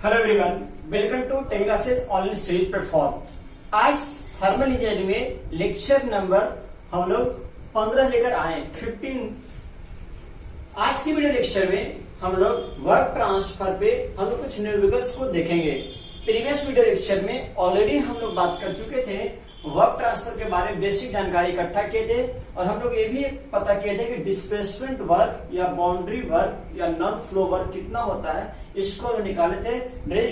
Hello everyone, welcome to ten classes online series platform. आज thermal engineering में lecture number हम लोग 15 लेकर आए 15। आज की वीडियो लेक्चर में हम लोग वर्क ट्रांसफर पे हम लोग कुछ न्यूमेरिकल्स को देखेंगे। प्रीवियस वीडियो लेक्चर में ऑलरेडी हम लोग बात कर चुके थे, वर्क ट्रांसफर के बारे में बेसिक जानकारी इकट्ठा किए थे और हम लोग ये भी पता किए थे कि डिस्प्लेसमेंट वर्क या बाउंड्री वर्क या नॉन फ्लो वर्क कितना होता है, इसको हम निकाले थे।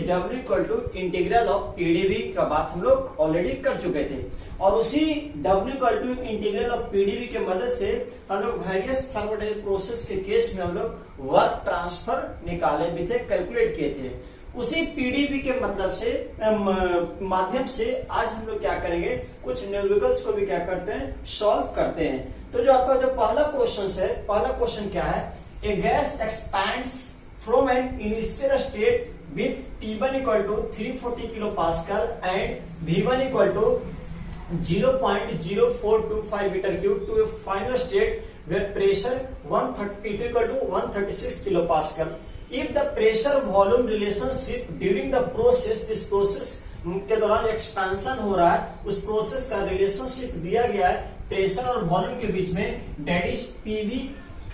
W equal to integral of PDV का बात हम लोग ऑलरेडी कर चुके थे और उसी W equal to integral of PDV के मदद से हम लोग वेरियस थर्मोडायनामिक प्रोसेस के केस में हम लोग वर्क ट्रांसफर निकाले भी थे, कैलकुलेट किए थे। उसी पीडीवी के मतलब से माध्यम से आज हम लोग क्या करेंगे, कुछ न्यूमेरिकल्स को भी क्या करते हैं, सॉल्व करते हैं। तो जो आपका जो पहला क्वेश्चन है, पहला क्वेश्चन क्या है, a gas expands from an initial state with T1 equal to 340 kilo pascal and V1 equal to 0.0425 metre cube to a final state where pressure P2 equal to 136 kilo pascal. If the pressure volume relationship during the process, जिस process के दौरान expansion हो रहा है उस process का relationship दिया गया है प्रेशर और वॉल्यूम के बीच में, डेट इज पीवी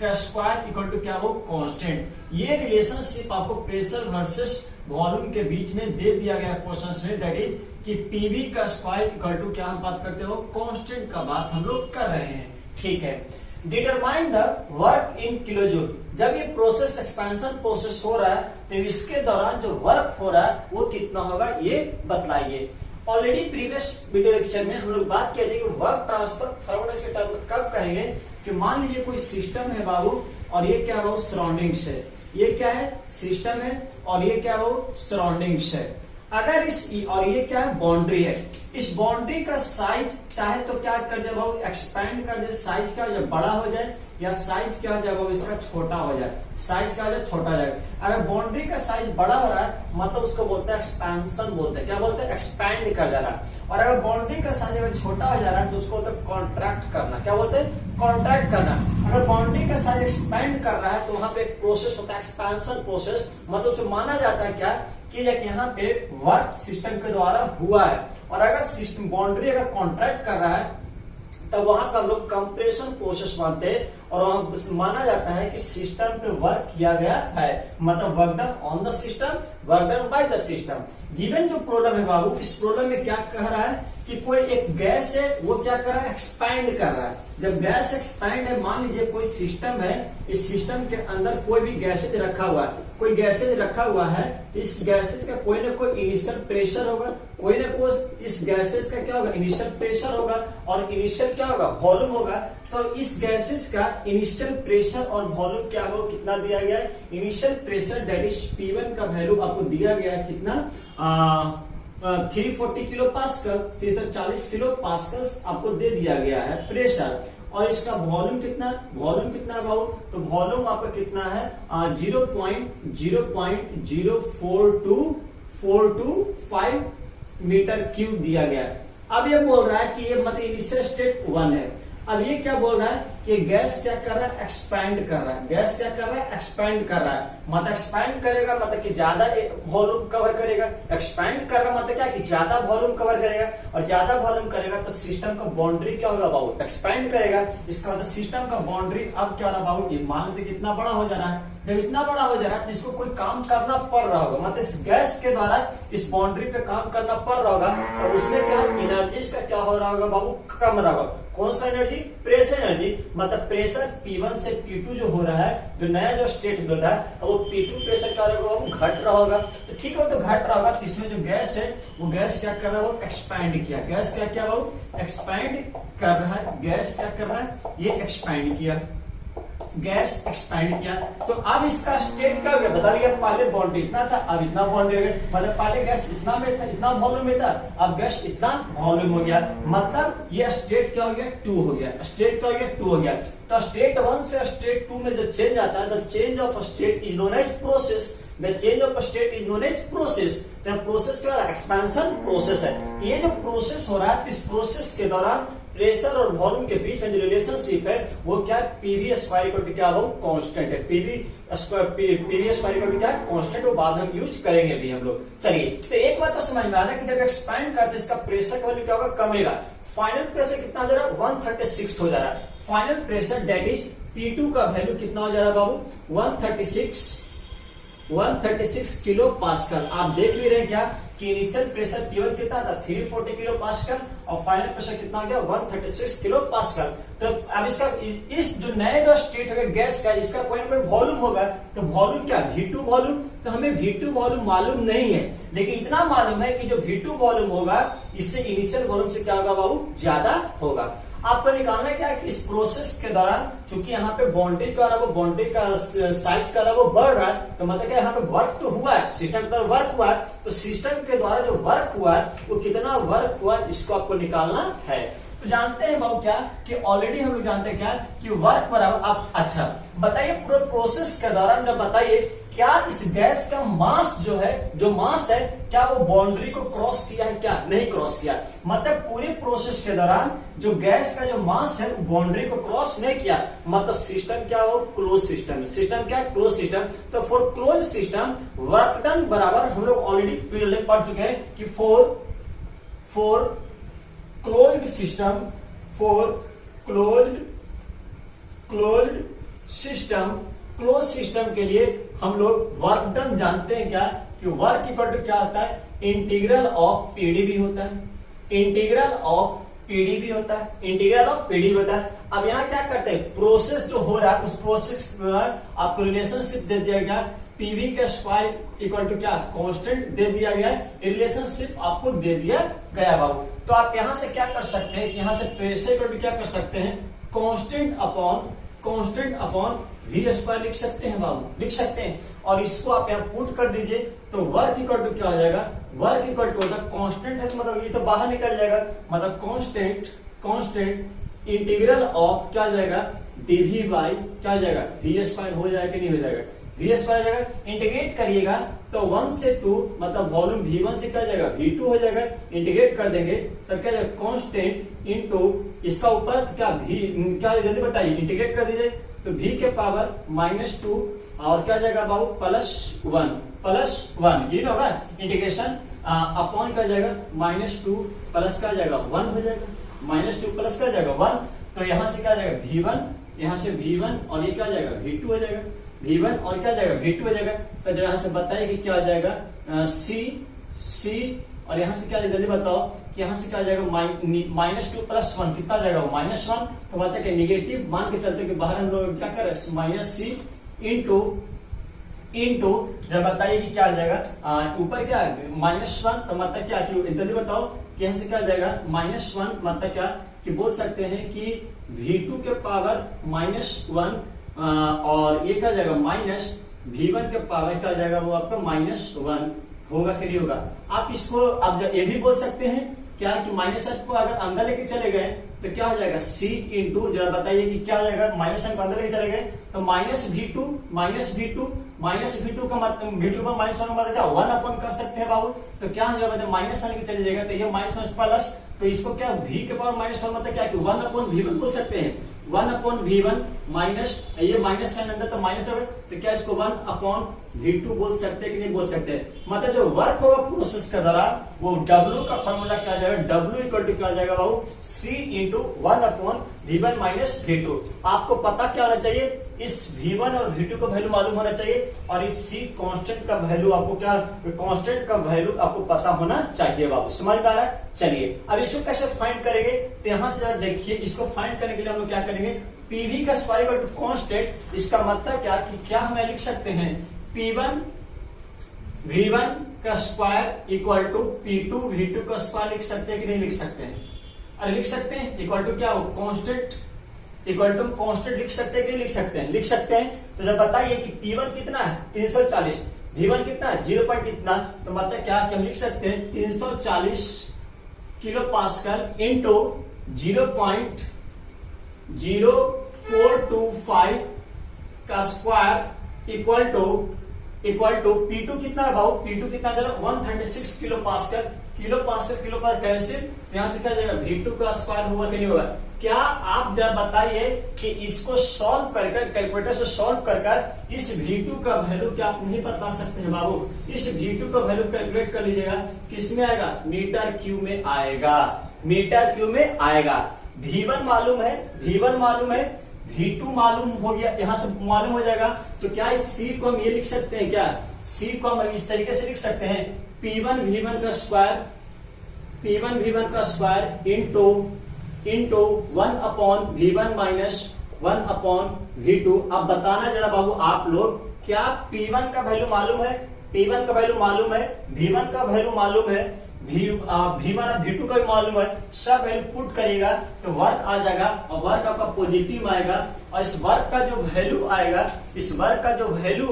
का स्क्वायर इक्वल टू क्या, वो कांस्टेंट। ये रिलेशनशिप आपको प्रेशर वर्सेस वॉल्यूम के बीच में दे दिया गया क्वेश्चन में, डेट इज कि पीवी का स्क्वायर इक्वल टू क्या हम बात करते हो, कांस्टेंट का बात हम लोग कर रहे हैं। ठीक है, determine the work in kilojoule. जब ये प्रोसेस एक्सपेंशन प्रोसेस हो रहा है तो इसके दौरान जो वर्क हो रहा है वो कितना होगा, ये बतलाइए। ऑलरेडी प्रीवियस वीडियो लेक्चर में हम लोग बात किए थे कि वर्क ट्रांसफर थर्मोडायनामिक्स के टर्म में कब कहेंगे कि मान लीजिए कोई सिस्टम है बाबू और ये क्या है, वो सराउंडिंग्स है। ये क्या है, सिस्टम है और ये क्या है, वो सराउंडिंग्स है। अगर इस और ये क्या है, बाउंड्री है। इस बाउंड्री का साइज चाहे तो क्या कर जाए बाबू, एक्सपैंड कर जाए, साइज क्या हो जाए, बड़ा हो जाए, या साइज क्या हो जाए बाबू, इसका छोटा हो जाए। साइज क्या हो जाए, छोटा हो जाए। अगर बाउंड्री का साइज बड़ा हो रहा है मतलब उसको बोलते हैं एक्सपेंशन, बोलते हैं क्या, बोलते हैं एक्सपैंड कर जा रहा है। और अगर बाउंड्री का साइज अगर छोटा हो जा रहा है तो उसको बोलते हैं कॉन्ट्रैक्ट करना। क्या बोलते हैं, कॉन्ट्रैक्ट करना। अगर बाउंड्री का साइज एक्सपैंड कर रहा है तो वहां पे एक प्रोसेस होता है एक्सपेंशन प्रोसेस, मतलब उसमें माना जाता है क्या कि यहाँ पे वर्क सिस्टम के द्वारा हुआ है। और अगर सिस्टम बाउंड्री अगर कॉन्ट्रैक्ट कर रहा है तो वहां पर हम लोग कंप्रेशन प्रोसेस मानते हैं और वहां माना जाता है कि सिस्टम पे वर्क किया गया है, मतलब work done on the system, work done by the system. Given जो प्रॉब्लम है बाबू, इस प्रॉब्लम में क्या कह रहा है कि कोई एक गैस है, वो क्या कर रहा है, एक्सपैंड कर रहा है। जब गैस एक्सपैंड है, मान लीजिए कोई सिस्टम है, इस सिस्टम के अंदर कोई भी गैसेज रखा हुआ है, कोई गैसेज रखा हुआ है तो इस गैसेज का कोई ना कोई इनिशियल प्रेशर होगा, कोई ना कोई इस गैसेज का क्या होगा, इनिशियल प्रेशर होगा और इनिशियल क्या होगा, वॉल्यूम होगा। तो इस गैसेज का इनिशियल प्रेशर और वॉल्यूम क्या होगा, कितना दिया गया है, initial pressure date is P1 का वैल्यू आपको दिया गया है कितना, 340 किलो पास्कल, 340 किलो पास्कल आपको दे दिया गया है प्रेशर। और इसका वॉल्यूम कितना, वॉल्यूम कितना है बाबू, तो वॉल्यूम आपका कितना है 0.042425 मीटर क्यूब दिया गया है। अब ये बोल रहा है कि ये मतलब इनिशियल स्टेट 1 है। अब ये क्या बोल रहा है कि गैस क्या कर रहा है, एक्सपैंड कर रहा है। गैस क्या कर रहा है, एक्सपैंड कर रहा है। मतलब एक्सपैंड करेगा मतलब कि ज्यादा वॉल्यूम कवर करेगा। एक्सपैंड कर रहा मतलब क्या कि ज्यादा वॉल्यूम कवर करेगा और ज्यादा वॉल्यूम करेगा तो सिस्टम का बाउंड्री क्या होगा बाबू, एक्सपैंड करेगा। इसका मतलब सिस्टम का बाउंड्री अब क्या हो रहा बाबू, मान लीजिए कितना बड़ा हो जा रहा है। जब इतना बड़ा हो जा रहा है तो इसको कोई काम करना पड़ रहा होगा, मतलब इस गैस के द्वारा इस बाउंड्री पे काम करना पड़ रहा होगा और उसमें क्या एनर्जी का क्या हो रहा होगा बाबू, कम रहा होगा। कौन सा एनर्जी, प्रेशर एनर्जी। मतलब प्रेशर P1 से P2 जो हो रहा है, जो नया जो स्टेट मिल रहा है वो P2 प्रेशर क्या होगा, वो घट रहा होगा। तो ठीक है, तो घट रहा होगा तो इसमें जो गैस है वो गैस क्या कर रहा है, वो एक्सपैंड किया। गैस क्या क्या बाबू, एक्सपैंड कर रहा है। गैस क्या कर रहा है, ये एक्सपैंड किया, गैस एक्सपैंड किया। तो अब इसका स्टेट क्या हो गया, बता दिया, पहले बाउंड्री इतना था अब इतना बाउंड्री हो गया। मतलब पहले गैस इतना में था, इतना वॉल्यूम में था, अब गैस इतना वॉल्यूम हो गया। मतलब ये स्टेट क्या हो गया, 2 हो गया। स्टेट क्या हो गया, 2 हो गया। तो स्टेट 1 से स्टेट 2 में जो चेंज आता है, the change of state is known as process. The change of state is known as process. तो प्रोसेस क्या है, एक्सपेंशन प्रोसेस है। तो ये जो प्रोसेस हो रहा है इस प्रोसेस के दौरान प्रेशर और वॉल्यूम के बीच में जो रिलेशनशिप है वो क्या है, पीवी स्क्वायर इक्वल टू क्या वो कांस्टेंट है, पीवी स्क्वायर इक्वल टू क्या कांस्टेंट, वो बाद हम यूज करेंगे भी हम लोग। चलिए तो एक बात तो समझ में आ रहा है कि जब एक्सपैंड करते इसका प्रेशर का वैल्यू क्या होगा, कमेगा। फाइनल प्रेशर कितना हो जा रहा है, 136 हो जा रहा है। Final pressure that is P2 का वैल्यू कितना हो जा रहा है बाबू, 136 किलो पास्कल। आप देख भी रहे हैं क्या कि इनिशियल प्रेशर P1 कितना था, 340 किलो पास्कल, और फाइनल प्रेशर कितना हो गया, 136 किलो पास्कल। तो अब इसका इस जो नए जो स्टेट है गैस का, इसका कोई ना कोई वॉल्यूम होगा, तो वॉल्यूम क्या, V2 वॉल्यूम। तो हमें V2 वॉल्यूम मालूम नहीं है, लेकिन इतना मालूम है कि जो V2 वॉल्यूम होगा इससे इनिशियल वॉल्यूम से क्या होगा बाबू, ज्यादा होगा। आपको निकालना क्या है कि इस प्रोसेस के दौरान चूंकि यहाँ पे बाउंड्री का वो बाउंड्री का साइज का वो बढ़ रहा है, तो मतलब क्या यहाँ पे वर्क तो हुआ है, सिस्टम के द्वारा वर्क हुआ है, तो सिस्टम के द्वारा जो वर्क हुआ है वो कितना वर्क हुआ है इसको आपको निकालना है। तो जानते हैं बाबू क्या कि ऑलरेडी हम लोग जानते हैं क्या कि वर्क बराबर आप, अच्छा बताइए पूरे प्रोसेस के दौरान जब बताइए क्या इस गैस का मास जो है, जो मास है क्या वो बाउंड्री को क्रॉस किया है, क्या नहीं क्रॉस किया। मतलब पूरे प्रोसेस के दौरान जो गैस का जो मास है बाउंड्री को क्रॉस नहीं किया, मतलब सिस्टम क्या हो, क्लोज सिस्टम है। सिस्टम क्या है, क्लोज सिस्टम। तो for close system work done बराबर हम लोग ऑलरेडी पढ़ चुके हैं कि for closed system, for closed system, close system के लिए हम लोग वर्क डन जानते हैं क्या कि वर्क इक्वल टू क्या होता है, इंटीग्रल ऑफ पीडी भी होता है, इंटीग्रल ऑफ पीडी भी होता है, इंटीग्रल ऑफ पीडी होता है। अब यहाँ क्या करते हैं, प्रोसेस जो हो रहा है उस प्रोसेस के दौरान आपको रिलेशनशिप दे दिया गया, पीवी का स्क्वायर इक्वल टू क्या कांस्टेंट दे दिया गया है, रिलेशनशिप आपको दे दिया गया बाबू। तो आप यहां से क्या कर सकते हैं, यहां से प्रेशर इक्वल टू क्या कर सकते हैं, कांस्टेंट अपॉन वी स्क्वायर लिख सकते हैं बाबू, लिख सकते हैं। और इसको आप यहाँ पुट कर दीजिए तो वर्क इक्वल टू क्या हो जाएगा, वर्क इक्वल टू होगा कांस्टेंट है तो मतलब ये तो बाहर निकल जाएगा, मतलब कांस्टेंट इंटीग्रल ऑफ क्या जाएगा, डीवी बाई क्या जाएगा, वी स्क्वायर हो जाएगा कि नहीं हो जाएगा, वी स्क्वायर जाएगा। इंटीग्रेट करिएगा तो 1 से 2 मतलब वॉल्यूम V1 से क्या जाएगा, V2 हो जाएगा। इंटीग्रेट कर देंगे तब क्या जाएगा, कांस्टेंट इनटू इसका ऊपर क्या v, क्या जल्दी बताइए, इंटीग्रेट कर दीजिए तो v के पावर -2 और क्या जाएगा बाबू, +1 ये होगा इंटीग्रेशन अपॉन क्या जाएगा, -2 प्लस क्या जाएगा 1 हो जाएगा, -2 प्लस क्या जाएगा 1। तो यहां से क्या जाएगा V1, यहां से V1 और ये क्या जाएगा V2 हो जाएगा, V1 और क्या जाएगा V2 हो जाएगा। तो जरा से बताइए कि क्या हो जाएगा, C और यहां से क्या जल्दी बताओ कि यहां से क्या जाएगा, -2 + 1 कितना जाएगा, -1। तो मतलब कि निगेटिव मान के चलते कि बाहर हम लोग क्या कर रहे हैं, -C इंटू जब बताइए कि क्या आ जाएगा, ऊपर क्या है -1, तो मतलब क्या कि जल्दी बताओ कि यहां से क्या जाएगा, -1 मतलब क्या कि बोल सकते हैं कि V2 के पावर -1 और ये क्या जाएगा V1 के पावर क्या जाएगा, वो आपका -1 होगा कि नहीं होगा। आप इसको अब ये भी बोल सकते हैं क्या कि -1 को अगर अंदर लेके चले गए तो क्या हो जाएगा, C इंटू जरा बताइए कि क्या हो जाएगा, -1 को अंदर लेके चले गए तो -V2 का मतलब V2 पर -1 का मतलब क्या 1 अपॉन कर सकते हैं बाबू। तो क्या हो जाएगा, -1 लेके चले जाएगा तो ये -1 प्लस, तो इसको क्या V के पावर -1 मतलब क्या कि 1/V1 बोल सकते हैं, 1/V1 माइनस ये माइनस साइन अंदर तो माइनस होगा, तो क्या इसको 1/V2 बोल सकते हैं कि नहीं बोल सकते। मतलब जो वर्क होगा प्रोसेस के दौरान वो W का फॉर्मूला क्या जाएगा, W इक्वल टू क्या जाएगा बाबू, C into 1/V1 minus V2। आपको पता क्या होना चाहिए, इस V1 और V2 का वैल्यू मालूम होना चाहिए और इस C कांस्टेंट का वैल्यू आपको क्या, कांस्टेंट का वैल्यू आपको पता होना चाहिए बाबू। समझ में आ रहा है। चलिए अब इसको कैसे फाइंड करेंगे, तो यहां से जरा देखिए, इसको फाइंड करने के लिए हम लोग क्या करेंगे, पीवी का स्क्वायर इक्वल टू कांस्टेंट। इसका मतलब क्या कि क्या हम लिख सकते हैं, P1 V1 का square equal to P2 V2 का स्क्वायर लिख सकते हैं कि नहीं लिख सकते हैं, अरे लिख सकते हैं। इक्वल टू क्या हो, कांस्टेंट इक्वल टू कांस्टेंट लिख सकते हैं कि नहीं लिख सकते हैं, लिख सकते हैं। तो जब बताइए कि P1 कितना है 340, V1 कितना है 0 पॉइंट इतना, तो मतलब क्या हम लिख सकते हैं 340 किलो पास्कल इंटू 0.0425 का square equal equal to P2 कितना है बाबू, P2 कितना दे रहा है 136 किलो पास्कल कैंसिल, तो यहाँ से क्या जाएगा V2 का स्क्वायर होगा कि नहीं होगा। क्या आप जरा बताइए कि इसको सॉल्व कर कैलकुलेटर से सॉल्व कर इस V2 का वैल्यू क्या आप नहीं बता सकते हैं बाबू। इस V2 का वैल्यू कैलकुलेट कर लीजिएगा, किस में आएगा, मीटर क्यूब में आएगा, मीटर क्यूब में आएगा। V1 मालूम है, V1 मालूम है, V2 मालूम हो गया, यहां से मालूम हो जाएगा। तो क्या इस C को हम ये लिख सकते हैं, क्या C को हम इस तरीके से लिख सकते हैं, P1 V1 का square into 1 upon V1 minus 1 upon V2। अब बताना जरा बाबू आप लोग, क्या P1 का वैल्यू मालूम है, P1 का वैल्यू मालूम है, V1 का वैल्यू मालूम है, V1 और V2 का भी मालूम है, सब वैल्यू पुट करिएगा तो वर्क आ जाएगा, और वर्क आपका पॉजिटिव आएगा। और इस वर्क का जो वैल्यू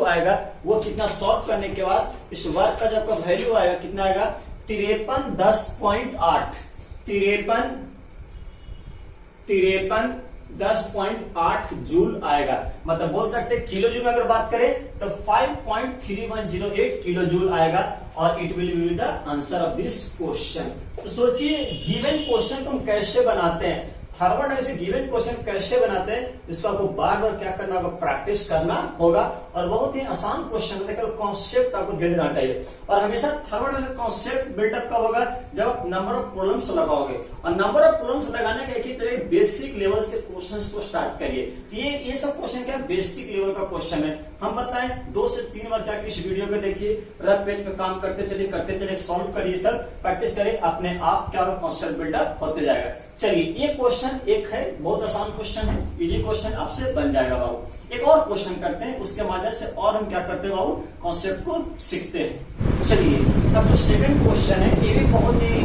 आएगा, वो कितना सॉल्व करने के बाद इस वर्क का जो आपका वैल्यू आएगा कितना आएगा, 5310.8 जूल आएगा। मतलब बोल सकते हैं किलो जूल में अगर बात करें तो 5.3108 किलो जूल आएगा, और it will be the answer of this question. तो सोचिए गिवन क्वेश्चन तुम कैसे बनाते हैं, थर्मोडायनेमिक्स गिवन क्वेश्चन कैसे बनाते हैं, इसको आपको बार बार क्या करना होगा, प्रैक्टिस करना होगा। और बहुत ही आसान क्वेश्चन है, कॉन्सेप्ट आपको ध्यान देना चाहिए। और हमेशा थर्मोडायनेमिक्स कॉन्सेप्ट बिल्डअप कब होगा, जब आप नंबर ऑफ प्रॉब्लम्स लगाओगे। और नंबर ऑफ प्रॉब्लम्स लगाने के एक ही तरह बेसिक लेवल से क्वेश्चंस को स्टार्ट करिए। तो ये सब क्वेश्चन क्या बेसिक लेवल का क्वेश्चन है। हम बताएं 2 से 3 बार क्या इस वीडियो को देखिए, रफ पेज पे काम करते चलिए सॉल्व करिए, सब प्रैक्टिस करें, अपने आप क्या कॉन्सेप्ट बिल्डअप होते जाएगा। चलिए ये क्वेश्चन एक है, बहुत आसान क्वेश्चन है, इजी क्वेश्चन आपसे बन जाएगा बाबू। एक और क्वेश्चन करते हैं, उसके माध्यम से और हम क्या करते हैं बाबू, कॉन्सेप्ट को सीखते हैं। चलिए अब जो सेकंड क्वेश्चन है, ये भी बहुत ही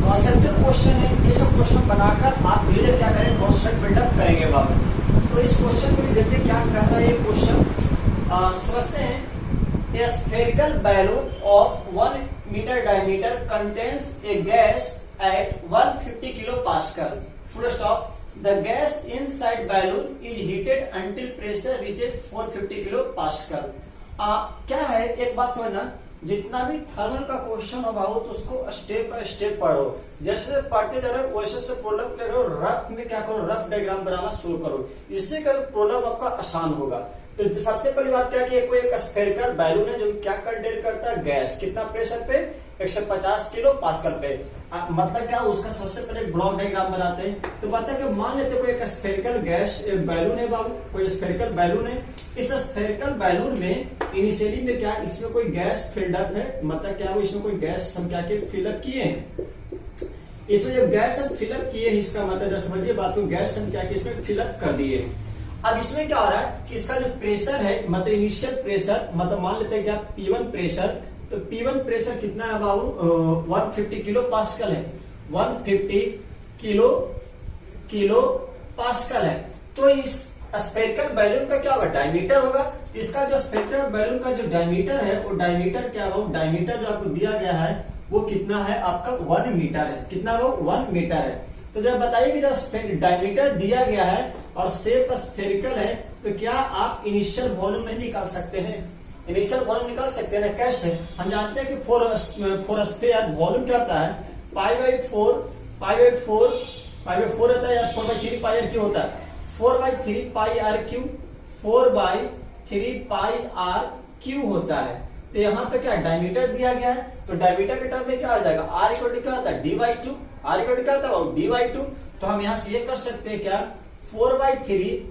कॉन्सेप्चुअल क्वेश्चन है। ये सब क्वेश्चन बनाकर आप धीरे क्या करें, कॉन्सेप्ट बिल्डअप करेंगे बाबू। तो इस क्वेश्चन को भी देखते क्या कह रहा है ये क्वेश्चन, समझते हैं। A spherical balloon of 1 meter diameter contains a gas at 150 kilopascal. Full stop. The gas inside balloon is heated until pressure reaches 450 kilopascal. क्या है, एक बात समझना, जितना भी थर्मल का क्वेश्चन हो बाबू तो उसको स्टेप बाय स्टेप पढ़ो। जैसे पढ़ते जा रहे हो वैसे से प्रॉब्लम क्या करो, रफ में क्या करो, रफ डायग्राम बनाना शुरू करो, इससे प्रॉब्लम आपका आसान होगा। तो सबसे पहली बात क्या कि कोई एक स्फेरिकल बैलून है जो क्या कंटेन करता है, गैस, कितना प्रेशर पे, 150 किलो पास्कल पे। मतलब क्या, उसका सबसे पहले ब्लॉक डायग्राम बनाते हैं। तो पता है कि मान लेते कोई एक स्फेरिकल गैस बैलून है बाबू, कोई स्फेरिकल बैलून है। इस स्फेरिकल बैलून में इनिशियली में क्या, इसमें कोई गैस फिल्डअप है, मतलब क्या वो इसमें कोई गैस हम क्या फिलअप किए हैं। इसमें जब गैस हम फिलअप किए, इसका मतलब समझिए बात को, गैस हम क्या किए, इसमें फिलअप कर दिए। अब इसमें क्या हो रहा है कि इसका जो प्रेशर है, मतलब इनिशियल प्रेशर, मतलब मान लेते हैं क्या P1 प्रेशर, तो P1 प्रेशर कितना है बाबू, 150 किलो पास्कल है, 150 किलो पास्कल है। तो इस स्फेरिकल बैलून का क्या होगा, डायमीटर होगा। तो इसका जो स्फेरिकल बैलून का जो डायमीटर है, वो डायमीटर क्या होगा, डायमीटर जो आपको दिया गया है वो कितना है आपका, 1 मीटर है। कितना वो 1 मीटर है। तो जब बताइए कि जब डायमीटर दिया गया है और शेप स्फेरिकल है, तो क्या आप इनिशियल वॉल्यूम नहीं निकाल सकते हैं, इनिशियल वॉल्यूम निकाल सकते हैं ना, कैसे। हम जानते हैं कि फोर स्फीयर वॉल्यूम क्या होता है, पाई बाई फोर होता है, या 4/3 पाई आर क्यू होता है, 4/3 pi r cube, 4/3 pi r cube होता है। तो यहाँ तो क्या डायमीटर दिया गया है, तो डायमीटर के टर्म में क्या आ जाएगा, आर इक्वल टू क्या होता है, D/2, आर इक्वल टू क्या होता है, D/2। तो हम यहाँ से ये कर सकते हैं क्या, 4/3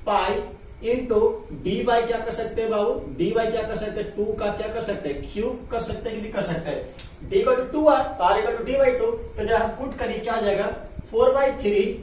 पाई इंटू डी बाई क्या कर सकते हैं बाबू, डी बाई क्या कर सकते हैं, 2 का क्या कर सकते हैं, क्यूब कर सकते हैं कि नहीं कर सकते हैं। डी इक्वल टू 2r, तो r इक्वल टू D/2। तो जब हम पुट करिए क्या आ जाएगा, 4/3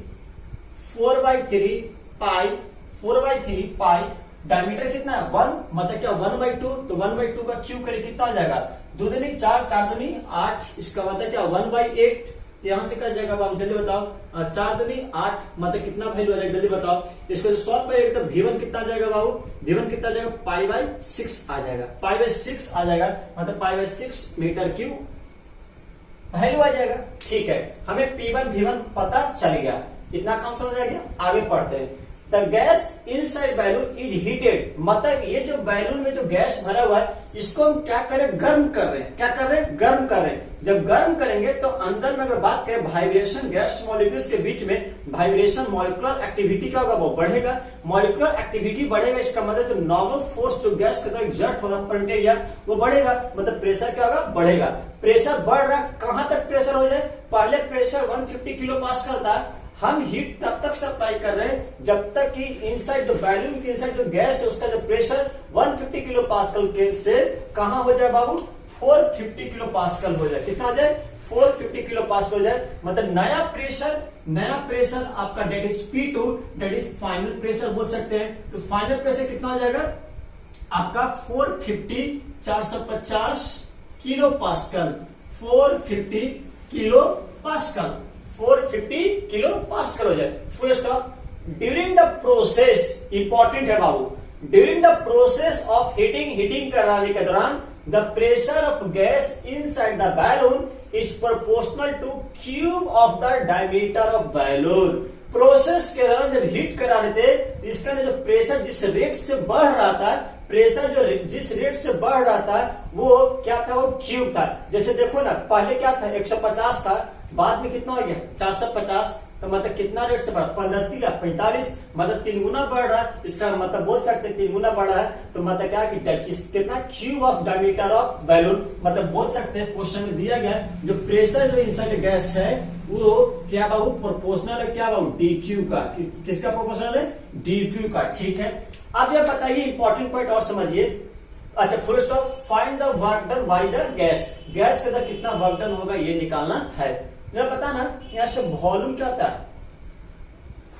पाई, डायमीटर कितना है 1, मतलब क्या 1/2, तो 1/2 का क्यूब करिए कितना आ जाएगा, 2 दूनी 4, 4 दूनी 8, इसका मतलब क्या 1/8। तो यहां से क्या जाएगा बाबू जल्दी बताओ, 4 दूनी 8, मतलब कितना वैल्यू आ जाएगा जल्दी बताओ। इसको सॉल्व करेंगे तो V1 कितना आ जाएगा बाबू, V1 कितना आ जाएगा, π/6 आ जाएगा, π/6 आ जाएगा, मतलब π/6 मीटर क्यूब वैल्यू आ जाएगा। ठीक है, हमें P1 V1 पता चल गया, इतना काम समझ आ गया। आगे पढ़ते हैं। The gas inside balloon is heated, मतलब ये जो बैलून में जो गैस भरा हुआ है इसको हम क्या करें, गर्म कर रहे हैं। क्या कर रहे हैं, गर्म कर रहे हैं। जब गर्म करेंगे तो अंदर में अगर बात करें वाइब्रेशन, गैस मॉलिक्यूल्स के बीच में वाइब्रेशन, मॉलिक्यूलर एक्टिविटी क्या होगा, वो बढ़ेगा। मॉलिक्यूलर एक्टिविटी बढ़ेगा, इसका मतलब जो नॉर्मल फोर्स जो गैस के अंदर एग्जर्ट हो रहा है करंट एरिया वो बढ़ेगा, मतलब प्रेशर क्या होगा, बढ़ेगा। प्रेशर बढ़ रहा है, कहां तक प्रेशर हो जाए, पहले प्रेशर 150 किलो पास्कल था, हम हीट तब तक सप्लाई कर रहे हैं जब तक कि इनसाइड जो बैलून के इनसाइड जो गैस है उसका जो प्रेशर 150 किलो पास्कल के से कहां हो जाए बाबू, 450 किलो पास्कल हो जाए। कितना हो जाए, 450 किलो पास्कल हो जाए, मतलब नया प्रेशर आपका that is P2, that is final pressure बोल सकते हैं। तो फाइनल प्रेशर कितना हो जाएगा आपका 450 kilo pascal, 450 kilo pascal, 450 kilo pascal हो जाए। Full stop. During the process, important है बाबू, during the process of heating कराने के दौरान the pressure of gas inside the balloon is proportional to cube of the diameter of balloon. Process के दौरान जब हीट करा रहे थे तो इसका जो प्रेशर जिस रेट से बढ़ रहा था, प्रेशर जो जिस रेट से बढ़ रहा था वो क्या था, वो क्यूब था। जैसे देखो ना, पहले क्या था 150 था, बाद में कितना हो गया 450, तो मतलब कितना रेट से बढ़ा, 45, मतलब 3 गुना बढ़ रहा है। इसका मतलब बोल सकते हैं 3 गुना बढ़ा है, तो मतलब क्या कि कितना cube of diameter of balloon, मतलब बोल सकते हैं क्वेश्चन में दिया गया जो प्रेशर जो इनसाइड गैस है वो क्या बाबू, प्रोपोर्शनल है क्या बाबू, DQ का। किसका प्रोपोर्शनल है, DQ का। ठीक है, अब ये बताइए इंपॉर्टेंट पॉइंट और समझिए। अच्छा, full stop. Find the work done by the gas, gas के अंदर कितना वर्क डन होगा ये निकालना है। जरा बता ना, यहाँ से वॉल्यूम क्या होता है,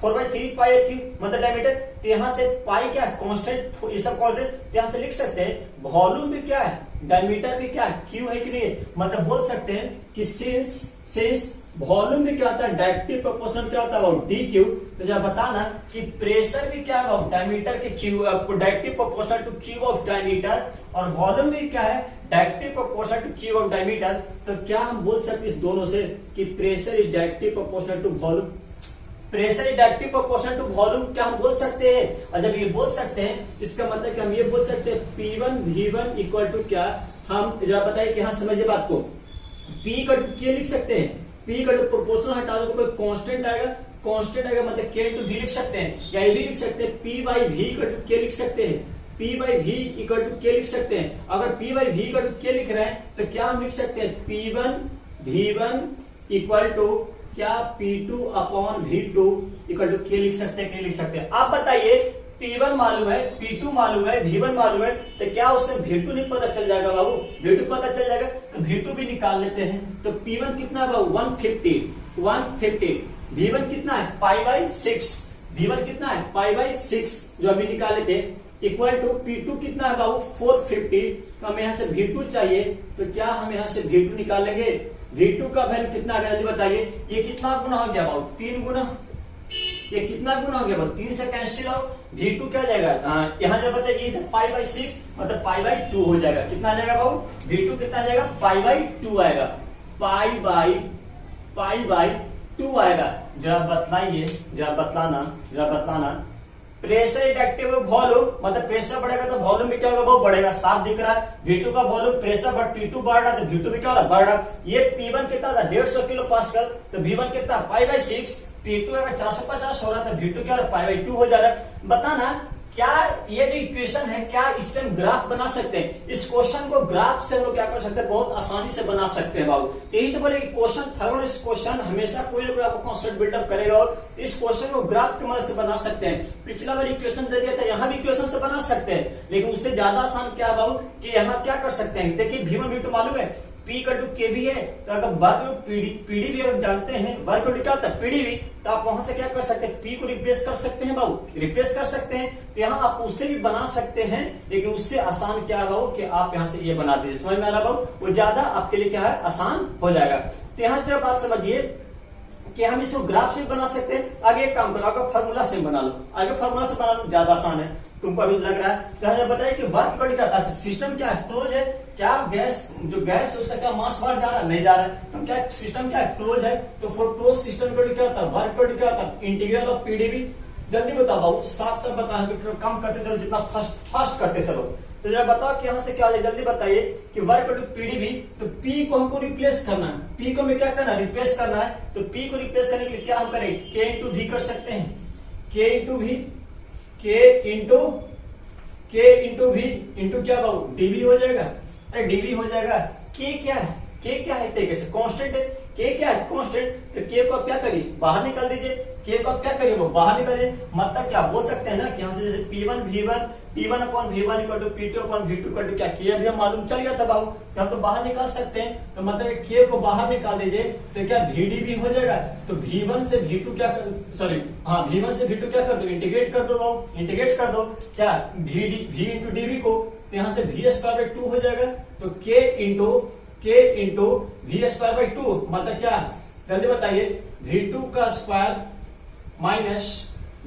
4/3 पाई क्यूब, मतलब डायमीटर। तो यहाँ से पाई क्या है, कांस्टेंट, ये सब कांस्टेंट, यहाँ से लिख सकते हैं वॉल्यूम भी क्या है, डायमीटर भी क्या है, क्यू है कि नहीं। मतलब बोल सकते हैं कि सिंस वॉल्यूम भी क्या होता है, डायरेक्टिव प्रोपोर्शनल क्या होता है, DQ। तो जब बताना कि प्रेशर भी क्या है, डायमीटर के क्यू, directly proportional to cube of diameter, और वॉल्यूम भी क्या है, directly proportional to cube of diameter. तो क्या हम बोल सकते इस दोनों से कि pressure is directly proportional to volume, pressure is directly proportional to volume, क्या हम बोल सकते हैं। और जब ये बोल सकते हैं इसका मतलब कि हम ये बोल सकते हैं P1 V1 इक्वल टू क्या, हम जरा बताइए कि हाँ समझिए बात को, P का टू K लिख सकते हैं, P का टू प्रोपोर्शनल हटा दो तो कोई कांस्टेंट आएगा, मतलब K टू V लिख सकते हैं, या ये भी लिख सकते हैं P बाई V का टू K लिख सकते हैं, P by V equal to K लिख सकते हैं। अगर P by V equal to K लिख रहे हैं तो क्या हम लिख सकते हैं P1 V1 इक्वल टू क्या, P2 upon V2 equal to K लिख सकते हैं, लिख सकते हैं। आप बताइए P1 मालूम है, P2 मालूम है, V1 मालूम है, तो क्या उससे V2 नहीं पता चल जाएगा बाबू, V2 पता चल जाएगा, तो V2 भी निकाल लेते हैं। तो P1 कितना है बाबू, 150, V1 कितना है, π/6, V1 कितना है, π/6 जो अभी निकाले थे, इक्वल टू P2 कितना है बाबू, 450। तो हमें यहाँ से V2 चाहिए, तो क्या हम यहाँ से V2 निकालेंगे, V2 का वैल्यू कितना आ गया जल्दी बताइए। ये कितना गुना हो गया बाबू, 3 गुना। ये कितना गुना हो गया बाबू, 3 से कैंसिल आओ, V2 क्या जाएगा, यहाँ जब बताइए π/6 मतलब π/2 हो जाएगा। कितना आ जाएगा बाबू, V2 कितना आ जाएगा, π/2 आएगा, π/2 आएगा। जरा बतलाइए, जरा बतलाना प्रेशर इंडक्टिव वॉल्यूम, मतलब प्रेशर बढ़ेगा तो वॉल्यूम भी क्या होगा, वो बढ़ेगा, साफ दिख रहा है। V2 का वॉल्यूम प्रेशर बढ़, P2 बढ़ रहा है तो V2 भी क्या हो रहा है, बढ़ रहा है। ये P1 कितना था, 150 किलो पास्कल, तो V1 कितना π/6, P2 अगर 450 हो रहा है तो V2 क्या हो रहा है, π/2 हो जा रहा है। बताना क्या ये जो इक्वेशन है क्या इससे हम ग्राफ बना सकते हैं। इस क्वेश्चन को ग्राफ से हम लोग क्या कर सकते हैं, बहुत आसानी से बना सकते हैं बाबू। तो यही तो बोले क्वेश्चन थर्ड, इस क्वेश्चन हमेशा कोई ना कोई आपको कॉन्सेप्ट बिल्डअप करेगा, और तो इस क्वेश्चन को ग्राफ की मदद से बना सकते हैं। पिछला बार इक्वेशन दे दिया था, यहाँ भी इक्वेशन से बना सकते हैं, लेकिन उससे ज्यादा आसान क्या है बाबू कि यहाँ क्या कर सकते हैं। देखिए V1 V2 मालूम है, P का टू K भी है, तो अगर वर्ग PD भी अगर जानते हैं, वर्ग टू क्या होता है PD भी, तो आप वहां से क्या कर सकते हैं, P को रिप्लेस कर सकते हैं बाबू, रिप्लेस कर सकते हैं। तो यहाँ आप उससे भी बना सकते हैं, लेकिन उससे आसान क्या है बाबू कि आप यहाँ से ये बना दीजिए। समझ में आ रहा बाबू, वो ज्यादा आपके लिए क्या है, आसान हो जाएगा। तो यहाँ से बात समझिए कि हम इसको ग्राफ से बना सकते हैं। आगे एक काम करो, आगे फार्मूला से बना लो, ज्यादा आसान है, तुमको अभी लग रहा है। तो बताइए कि वर्क कड़ी का सिस्टम क्या है, क्लोज है, क्या गैस जो गैस है उसका क्या मास बाहर जा रहा है, नहीं जा रहा है, तो क्या सिस्टम क्या है, क्लोज है। तो फॉर क्लोज सिस्टम क्या होता है, वर्क कड़ी क्या होता है, इंटीग्रल ऑफ PdV जल्दी बताओ बाबू, साफ साफ बता, कम करते चलो, जितना फास्ट करते चलो। तो जरा बताओ कि यहाँ से क्या हो जाए, जल्दी बताइए कि वर्क टू पीडीवी। तो पी को हमको रिप्लेस करना है, पी को हमें क्या करना है, रिप्लेस करना है। तो पी को रिप्लेस करने के लिए क्या हम करें, के इंटू वी कर सकते हैं, के इंटू वी, के इंटू वी इंटू क्या बाबू, डीवी हो जाएगा। अरे डीवी हो जाएगा। के क्या है, के क्या है, तरीके से कांस्टेंट है, के क्या है कांस्टेंट। तो के को आप क्या करिए, बाहर निकाल दीजिए, के को आप क्या करिए, वो बाहर निकालिए। मतलब क्या बोल सकते हैं ना कि यहाँ से जैसे P1 upon V1 equal to P2 upon V2 equal to क्या, के अभी हम मालूम चल गया था बाबू, तो हम तो बाहर निकाल सकते हैं। तो मतलब के को बाहर निकाल दीजिए तो क्या VDV हो जाएगा। तो V1 से V2 क्या V1 से V2 क्या कर दो, इंटीग्रेट कर दो बाबू, इंटीग्रेट कर दो क्या V इंटू डीवी को, तो यहाँ से V स्क्वायर बाई 2 हो जाएगा। तो के इंटू वी स्क्वायर बाई 2 मतलब क्या, जल्दी बताइए, V2 का स्क्वायर माइनस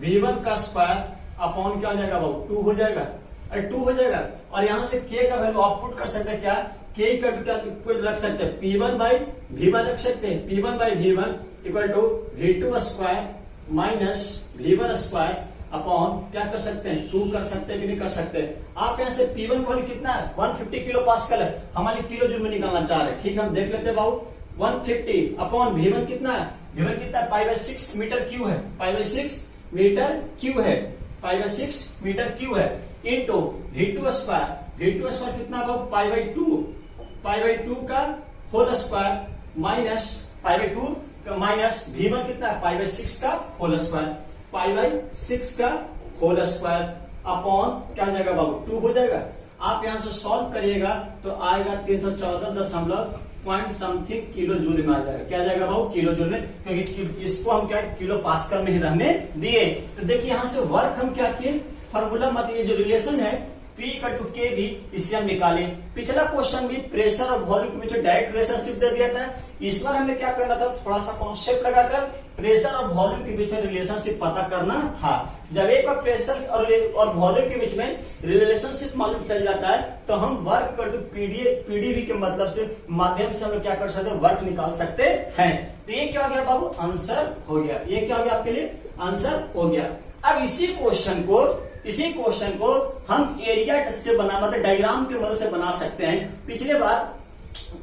V1 का स्क्वायर अपॉन क्या हो जाएगा बाबू, 2 हो जाएगा। अरे 2 हो जाएगा। और यहां से k का वैल्यू आउटपुट कर सकते हैं क्या, k का क्या रख सकते हैं, P1 बाई V1 रख सकते हैं। P1 by V1 equal to V2 square minus V1 square upon क्या कर सकते हैं, 2 कर सकते हैं कि नहीं कर सकते। आप यहाँ से P1 का कितना है, 150 किलो पास्कल है, हमारी किलो जूल में निकालना चाह रहे हैं। ठीक है, हम देख लेते हैं बाबू, 150 अपॉन V1 कितना है, V1 कितना है, π/6 मीटर क्यू है, π/6 मीटर क्यू है, π/6 मीटर क्यू है, इंटू V2 स्क्वायर कितना बाबू, π/2 का whole square minus π/2 minus V1 कितना है, π/6 का होल स्क्वायर, π/6 का होल स्क्वायर अपॉन क्या हो जाएगा बाबू, 2 हो जाएगा। आप यहां से सॉल्व करिएगा तो आएगा 314.समथिंग किलो जूल में आ जाएगा। क्या आ जाएगा बाबू, किलो जूल में, क्योंकि इसको हम क्या किलो पास्कल में ही रहने दिए। तो देखिए यहां से वर्क हम क्या किए, फॉर्मूला मतलब ये जो रिलेशन है P का टू के भी इसे हम निकाले। पिछला क्वेश्चन भी प्रेशर और वॉल्यूम के बीच डायरेक्ट रिलेशनशिप दे दिया था। इस बार हमें क्या करना था, थोड़ा सा कॉन्सेप्ट लगाकर प्रेशर और वॉल्यूम के बीच में रिलेशनशिप पता करना था। जब एक बार प्रेशर और वॉल्यूम के बीच में रिलेशनशिप मालूम चल जाता है तो हम वर्क टू पीडीवी के मतलब से माध्यम से हम क्या कर सकते हैं, वर्क निकाल सकते हैं। तो ये क्या हो गया बाबू, आंसर हो गया। ये क्या हो गया आपके लिए, आंसर हो गया। अब इसी क्वेश्चन को हम एरिया से बना मतलब डायग्राम के मदद से बना सकते हैं। पिछले बार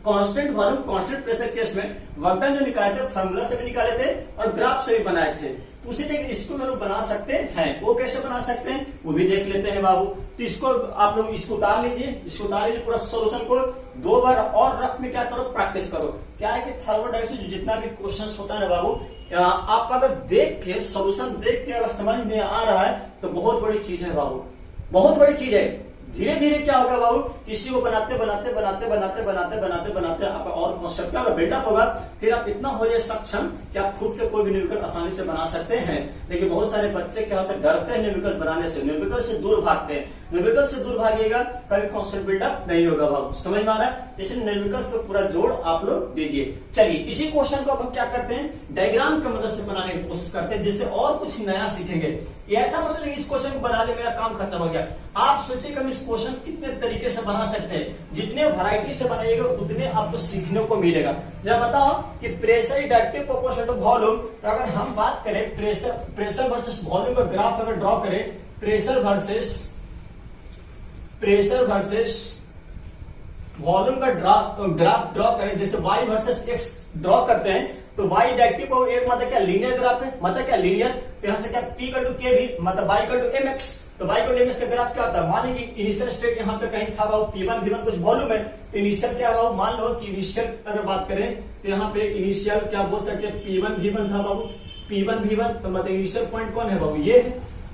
constant volume constant pressure case में वर्कडन जो निकाले थे फार्मूला से भी निकाले थे और ग्राफ से भी बनाए थे। तो उसी तरीके इसको हम लोग बना सकते हैं। वो कैसे बना सकते हैं वो भी देख लेते हैं बाबू। तो इसको आप लोग इसको उतार लीजिए पूरा सोल्यूशन को 2 बार और रफ में क्या करो, प्रैक्टिस करो। क्या है कि थर्मोडायनामिक्स जितना भी क्वेश्चन होता है ना बाबू, आप अगर देख के सोल्यूशन देख के अगर समझ में आ रहा है तो बहुत बड़ी चीज है बाबू, बहुत बड़ी चीज है। धीरे धीरे क्या होगा बाबू, किसी को बनाते आपका और कॉन्सेप्ट का बिल्डअप होगा, फिर आप इतना हो जाए सक्षम कि आप खुद से कोई भी न्यूमेरिकल आसानी से बना सकते हैं। लेकिन बहुत सारे बच्चे क्या होते हैं, डरते हैं न्यूमेरिकल बनाने से, न्यूमेरिकल से दूर भागते हैं। न्यूमेरिकल से दूर भागिएगा कभी कॉन्सेप्ट बिल्डअप नहीं होगा बाबू, समझ में आ रहा है। इसलिए न्यूमेरिकल्स पे पूरा जोर आप लोग दीजिए। चलिए इसी क्वेश्चन को अब हम क्या करते हैं, डायग्राम की मदद से बनाने की कोशिश करते हैं, जिससे और कुछ नया सीखेंगे। ऐसा मत सोचिए इस क्वेश्चन को बनाने मेरा काम खत्म हो गया। आप सोचिए कि हम इस क्वेश्चन कितने तरीके से बना सकते हैं, जितने वैरायटी से बनाइएगा उतने आपको सीखने को मिलेगा। जब बताओ कि pressure is directly proportional to volume, तो अगर हम बात करें प्रेशर वर्सेस वॉल्यूम का ग्राफ अगर ड्रॉ करें, प्रेशर वर्सेस वॉल्यूम का ग्राफ ड्रॉ करें, जैसे y वर्सेस x ड्रॉ करते हैं, तो y डायरेक्टली पावर एक मतलब क्या लीनियर ग्राफ है, मतलब क्या लीनियर। तो यहां से क्या p का टू k भी मतलब y का टू mx, तो y का टू mx का ग्राफ क्या होता है, मान लीजिए इनिशियल स्टेट यहाँ पे कहीं था बाबू P1 V1 कुछ वॉल्यूम है, तो इनिशियल क्या बाबू, मान लो कि इनिशियल अगर बात करें तो यहाँ पे इनिशियल क्या बोल सकते हैं P1 V1 था बाबू, P1 V1, तो मतलब इनिशियल पॉइंट कौन है बाबू,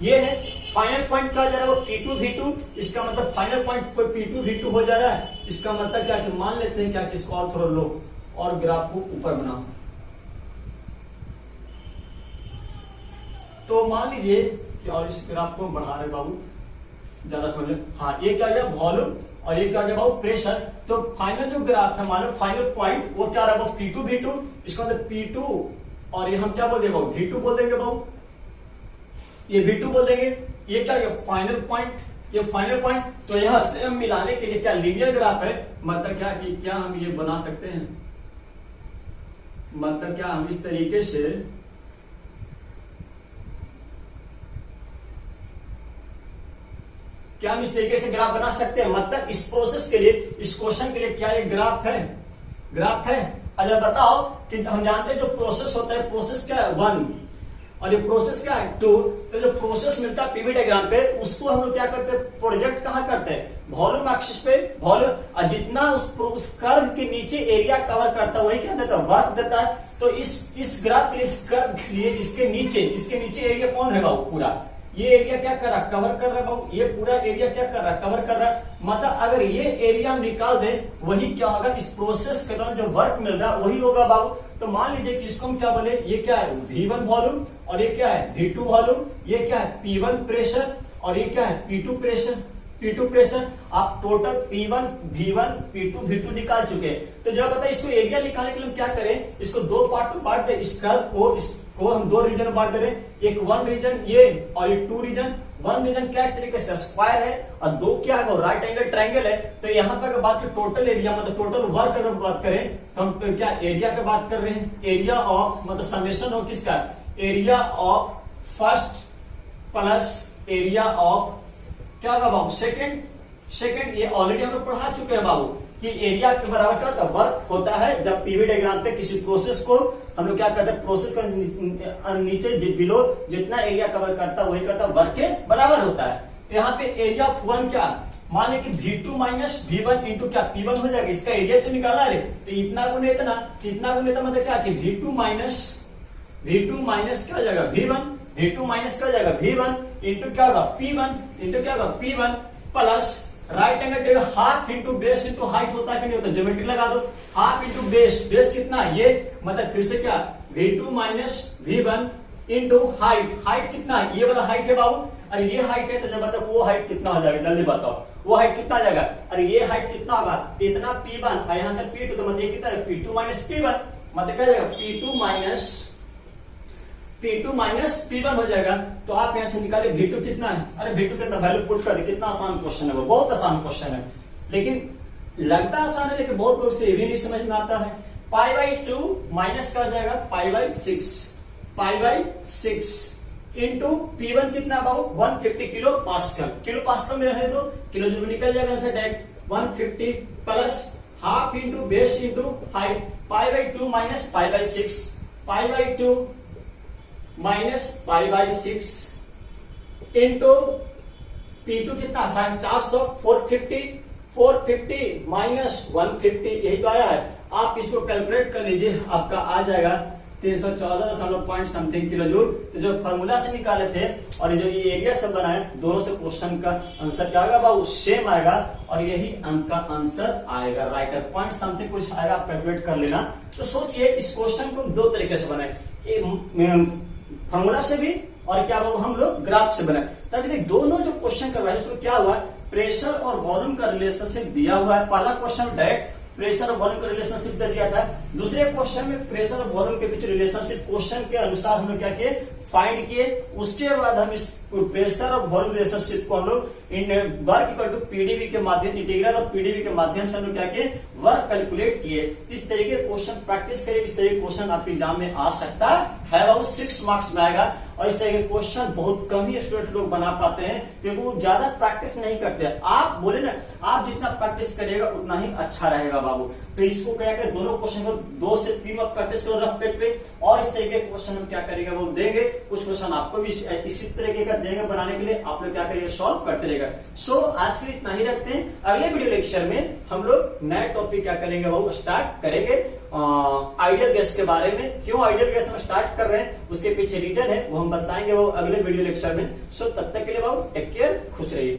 ये है। फाइनल पॉइंट क्या जा रहा है, P2 V2, इसका मतलब फाइनल पॉइंट P2 V2 हो जा रहा है। इसका मतलब क्या कि मान लेते हैं क्या कि इसको और थोड़ा लो और ग्राफ को ऊपर बनाओ, तो मान लीजिए कि और इस ग्राफ को बढ़ा रहे बाबू, ज्यादा समझ लो। हाँ, ये क्या गया वॉल्यूम और ये क्या गया बाबू प्रेशर। तो फाइनल जो ग्राफ है मान लो फाइनल पॉइंट वो क्या रहा है P2 V2, इसका मतलब P2 और ये हम क्या बोल देंगे V2 बोल देंगे बाबू, ये V2 बोल देंगे। ये क्या ये फाइनल पॉइंट, तो यहां से हम मिलाने के लिए क्या लीनियर ग्राफ है, मतलब क्या कि क्या हम ये बना सकते हैं, मतलब क्या हम इस तरीके से क्या हम इस तरीके से ग्राफ बना सकते हैं? मतलब इस प्रोसेस के लिए, इस क्वेश्चन के लिए क्या ये ग्राफ है? ग्राफ है। अगर बताओ कि हम जानते हैं जो प्रोसेस होता है, प्रोसेस क्या है 1 और ये प्रोसेस क्या है 2, तो जो प्रोसेस मिलता है पीवी डायग्राम पे उसको हम लोग क्या करते हैं, प्रोजेक्ट कहाँ करते हैं? वॉल्यूम एक्सिस पे। वॉल्यूम जितना उस कर्व के नीचे एरिया कवर करता है वही क्या देता है? वर्क देता है। तो इस ग्राफ के लिए, इस कर्व के लिए इसके नीचे एरिया कौन है बाबू? पूरा ये एरिया क्या कर रहा है? कवर कर रहा है बाबू। ये पूरा एरिया क्या कर रहा है? कवर कर रहा है। मतलब अगर ये एरिया हम निकाल दें वही क्या होगा? इस प्रोसेस के दौरान जो वर्क मिल रहा है वही होगा बाबू। तो मान लीजिए कि इसको हम क्या बोले, ये क्या है V1 वॉल्यूम और ये क्या है V2 वॉल्यूम, ये क्या है P1 प्रेशर और ये क्या है P2 प्रेशर। आप total P1 V1 P2 V2 निकाल चुके हैं। तो जरा बताइए इसको एरिया निकालने के लिए हम क्या करें? इसको दो पार्ट में बांट दे। इस कर्व को हम दो रीजन में बांट दे रहे हैं, एक 1 रीजन ये और ये 2 रीजन। 1 रीजन क्या एक तरीके से स्क्वायर है और 2 क्या है वो राइट एंगल ट्रायंगल है। तो यहाँ पर बात करें टोटल एरिया मतलब टोटल वर्क अगर बात करें तो हम क्या एरिया की बात कर रहे हैं? एरिया ऑफ मतलब समेशन हो किसका? Area of first plus area of क्या होगा बाबू? सेकंड। ये ऑलरेडी हम लोग पढ़ा चुके हैं बाबू कि एरिया के बराबर क्या होता है? वर्क होता है। जब पीवी डायग्राम पे किसी प्रोसेस को हम लोग क्या करते हैं? प्रोसेस का नीचे बिलो जितना एरिया कवर करता है वही करता है वर्क के बराबर होता है। तो यहाँ पे एरिया ऑफ 1 क्या मान लें कि V2 माइनस V1 इंटू क्या P1 हो जाएगा। इसका एरिया तो निकाला है तो इतना गुने इतना मतलब क्या कि V2 माइनस क्या हो जाएगा? V1। V2 माइनस क्या हो जाएगा? V1 इंटू क्या होगा? P1 plus right angle half into base into height होता है कि नहीं होता? ज्योमेट्री लगा दो। हाफ इंटू बेस कितना है? ये मतलब फिर से क्या V2 minus V1 into height कितना है? ये वाला हाइट है बाबू। अरे ये हाइट है तो जब बताओ वो हाइट कितना हो जाएगा? जल्दी बताओ वो हाइट कितना आ जाएगा? अरे ये हाइट कितना होगा? इतना P1 और यहाँ से P2 तो मतलब ये कितना है? P2 माइनस P1 मतलब क्या जाएगा? P2 माइनस P1 हो जाएगा। तो आप यहाँ से निकाले V2 कितना है? अरे V2 कितना वैल्यू पुट कर दे। कितना आसान क्वेश्चन है वो, बहुत आसान क्वेश्चन है। लेकिन लगता आसान है लेकिन बहुत लोग से ये भी नहीं समझ में आता है। π/2 माइनस क्या हो जाएगा? π/6 इंटू P1 कितना बाबू? 150 किलो पास्कल में रहने दो, किलो जूल निकल जाएगा answer direct. 150 plus half into base into height. π/2 minus π/6 π/2 minus π/6 into P2 कितना? 450 450 माइनस 150 यही तो आया है। आप इसको कैलकुलेट कर लीजिए, आपका आ जाएगा 314 समथिंग किलो जूल। तो जो फॉर्मूला से निकाले थे और जो ये एरिया सब बनाए दोनों से क्वेश्चन का आंसर क्या आएगा बाबू? सेम आएगा और यही अंक का आंसर आएगा। राइट पॉइंट समथिंग कुछ आएगा, आप कैलकुलेट कर लेना। तो सोचिए इस क्वेश्चन को दो तरीके से बनाए, फॉर्मूला से भी और क्या बाबू हम लोग ग्राफ से बनाए। तभी देख दोनों जो क्वेश्चन करवाए उसमें क्या हुआ? प्रेशर और वॉल्यूम का रिलेशनशिप दिया हुआ है। पहला क्वेश्चन डायरेक्ट प्रेशर और वॉल्यूम का रिलेशनशिप दे दिया था। दूसरे क्वेश्चन में प्रेशर और वॉल्यूम के बीच रिलेशनशिप क्वेश्चन के अनुसार हम लोग क्या किए? फाइंड किए। उसके बाद हम इस प्रेशर और वॉल्यूम रिलेशनशिप को हम लोग इन वर्क इक्वल टू पीडीवी के माध्यम, इंटीग्रल ऑफ पीडीवी के माध्यम से हम लोग क्या किए? वर्क कैलकुलेट किए। इस तरीके के क्वेश्चन प्रैक्टिस करिए। इस तरीके क्वेश्चन आपके एग्जाम में आ सकता है बाबू, 6 मार्क्स में आएगा। और इस तरह के क्वेश्चन बहुत कम ही स्टूडेंट लोग बना पाते हैं क्योंकि वो ज्यादा प्रैक्टिस नहीं करते। आप बोले ना, आप जितना प्रैक्टिस करिएगा उतना ही अच्छा रहेगा बाबू। तो इसको क्या करें, दोनों क्वेश्चन को 2 से 3 बार प्रैक्टिस करो रफ पेज पे। और इस तरीके के क्वेश्चन हम क्या करेंगे वो देंगे। कुछ क्वेश्चन आपको भी इसी तरीके का देंगे बनाने के लिए, आप लोग क्या करिएगा? सॉल्व करते रहेगा। सो आज के लिए इतना ही रखते हैं। अगले वीडियो लेक्चर में हम लोग नया टॉपिक क्या करेंगे वो स्टार्ट करेंगे आइडियल गैस के बारे में। क्यों आइडियल गैस हम स्टार्ट कर रहे हैं उसके पीछे रीजन है वो हम बताएंगे वो अगले वीडियो लेक्चर में। सो तब तक के लिए बाबू टेक केयर, खुश रहिए।